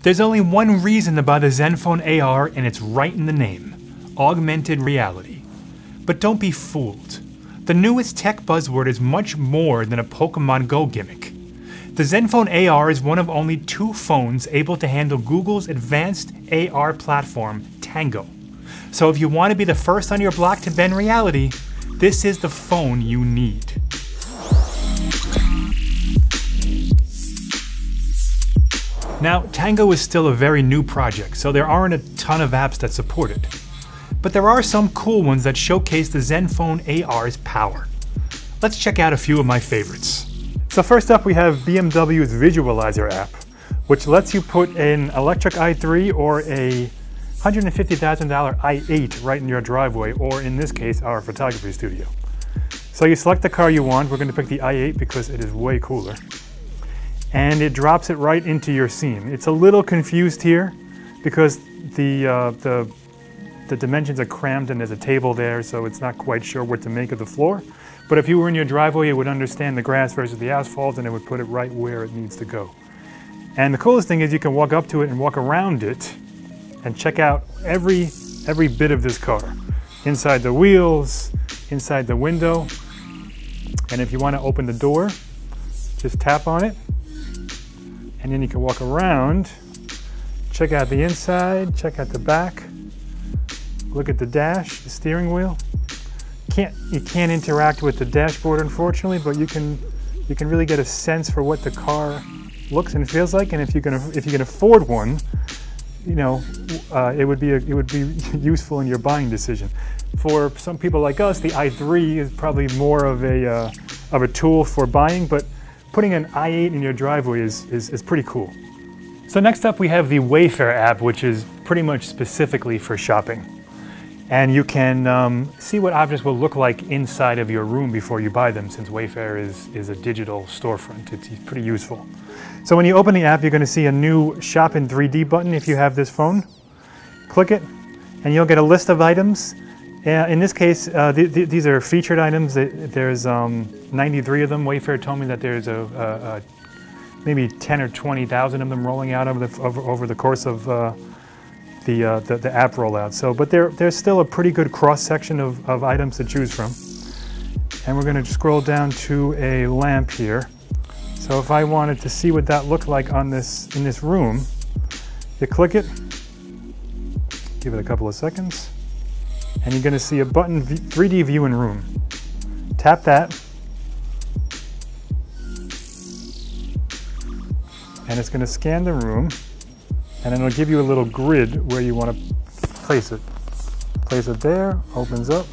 There's only one reason to buy the Zenfone AR, and it's right in the name: augmented reality. But don't be fooled. The newest tech buzzword is much more than a Pokemon Go gimmick. The Zenfone AR is one of only 2 phones able to handle Google's advanced AR platform, Tango. So if you want to be the first on your block to bend reality, this is the phone you need. Now, Tango is still a very new project, so there aren't a ton of apps that support it. But there are some cool ones that showcase the Zenfone AR's power. Let's check out a few of my favorites. So first up, we have BMW's Visualizer app, which lets you put an electric i3 or a $150,000 i8 right in your driveway, or in this case, our photography studio. So you select the car you want. We're going to pick the i8 because it is way cooler. And it drops it right into your scene. It's a little confused here because the dimensions are crammed and there's a table there, so it's not quite sure what to make of the floor. But if you were in your driveway, it would understand the grass versus the asphalt, and it would put it right where it needs to go. And the coolest thing is you can walk up to it and walk around it and check out every bit of this car. Inside the wheels, inside the window. And if you want to open the door, just tap on it. And then you can walk around, check out the inside, check out the back, look at the dash, the steering wheel. You can't interact with the dashboard, unfortunately, but you can really get a sense for what the car looks and feels like. And if you can afford one, you know, it would be useful in your buying decision. For some people like us, the i3 is probably more of a tool for buying, but putting an i8 in your driveway is pretty cool. So next up, we have the Wayfair app, which is pretty much specifically for shopping. And you can see what objects will look like inside of your room before you buy them, since Wayfair is a digital storefront. It's pretty useful. So when you open the app, you're going to see a new Shop in 3D button if you have this phone. Click it, and you'll get a list of items. In this case, these are featured items. There's 93 of them. Wayfair told me that there's maybe 10 or 20,000 of them rolling out over the course of the app rollout. So, but there's still a pretty good cross-section of items to choose from. And we're going to scroll down to a lamp here. So if I wanted to see what that looked like in this room, you click it, give it a couple of seconds, and you're going to see a button, 3D View in Room. Tap that, and it's going to scan the room, and it'll give you a little grid where you want to place it. Place it there, opens up.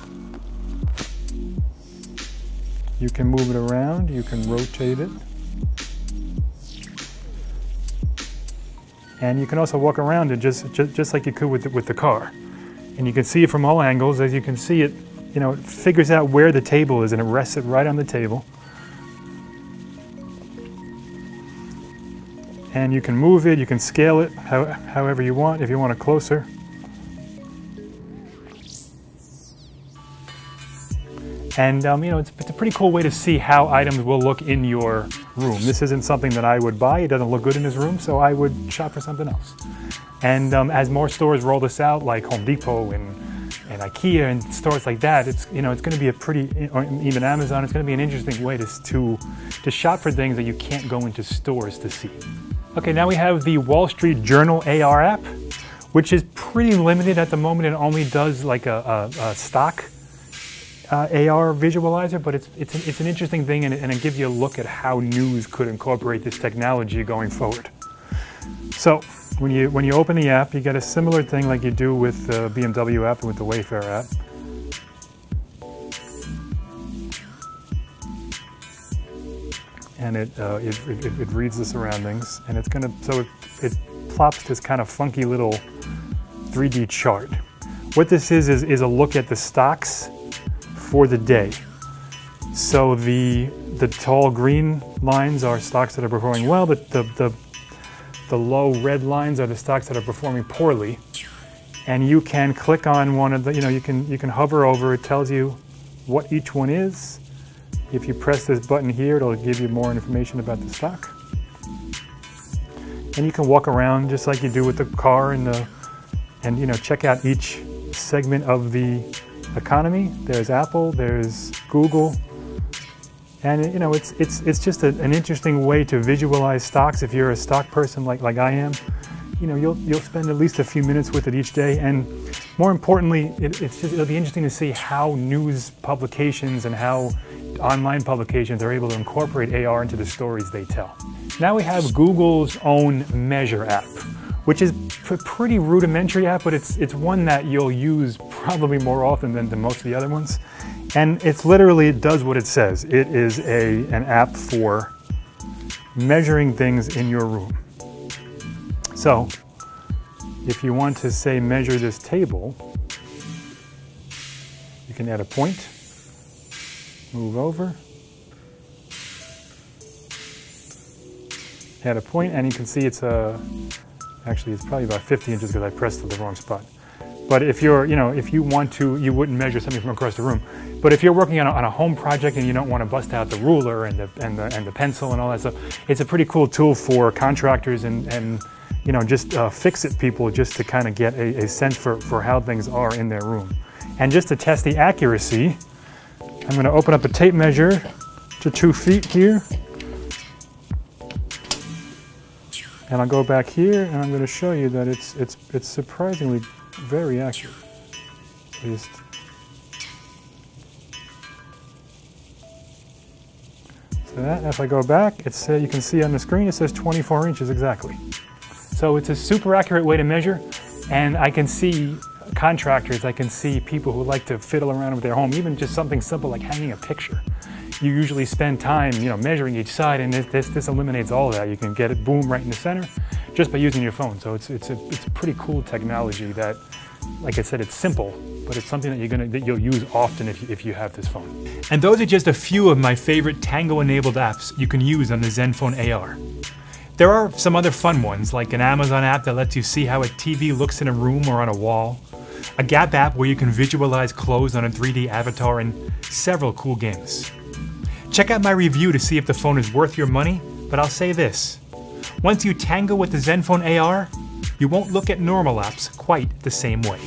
You can move it around, you can rotate it. And you can also walk around it just like you could with the car. And you can see it from all angles. As you can see it, you know, it figures out where the table is and it rests it right on the table. And you can move it, you can scale it however you want, if you want it closer. And you know, it's a pretty cool way to see how items will look in your room. This isn't something that I would buy. It doesn't look good in this room, so I would shop for something else. And as more stores roll this out, like Home Depot and IKEA and stores like that, it's going to be or even Amazon. It's going to be an interesting way to shop for things that you can't go into stores to see. Okay, now we have the Wall Street Journal AR app, which is pretty limited at the moment. It only does like a stock AR visualizer, but it's an interesting thing, and it gives you a look at how news could incorporate this technology going forward. So when you open the app, you get a similar thing like you do with the BMW app and with the Wayfair app. And it reads the surroundings, and it plops this kind of funky little 3D chart. What this is a look at the stocks for the day. So the tall green lines are stocks that are performing well. The low red lines are the stocks that are performing poorly. And you can click on one of the, you can hover over. It tells you what each one is. If you press this button here, it'll give you more information about the stock. And you can walk around just like you do with the car and you know, check out each segment of the economy. There's Apple, there's Google, and you know, it's just an interesting way to visualize stocks. If you're a stock person like I am, you know, you'll spend at least a few minutes with it each day, and more importantly, it'll be interesting to see how news publications and how online publications are able to incorporate AR into the stories they tell. Now we have Google's own Measure app, which is a pretty rudimentary app, but it's one that you'll use probably more often than most of the other ones. And it does what it says. It is an app for measuring things in your room. So if you want to, say, measure this table, you can add a point, move over, add a point, and you can see it's actually it's probably about 50 inches because I pressed the wrong spot. But if you're, you know, if you want to, you wouldn't measure something from across the room. But if you're working on a home project and you don't want to bust out the ruler and the pencil and all that stuff, it's a pretty cool tool for contractors and you know, just fix-it people, just to kind of get a sense for how things are in their room. And just to test the accuracy, I'm going to open up a tape measure to 2 feet here. And I'll go back here and I'm going to show you that it's surprisingly very accurate. So that, if I go back, you can see on the screen it says 24 inches exactly. So it's a super accurate way to measure, and I can see contractors, I can see people who like to fiddle around with their home, even just something simple like hanging a picture. You usually spend time, you know, measuring each side, and this eliminates all of that. You can get it boom right in the center just by using your phone. So it's a pretty cool technology that, like I said, it's simple, but it's something that you'll use often if you have this phone. And those are just a few of my favorite Tango-enabled apps you can use on the ZenFone AR. There are some other fun ones, like an Amazon app that lets you see how a TV looks in a room or on a wall, a Gap app where you can visualize clothes on a 3D avatar, and several cool games. Check out my review to see if the phone is worth your money, but I'll say this: once you tango with the ZenFone AR, you won't look at normal apps quite the same way.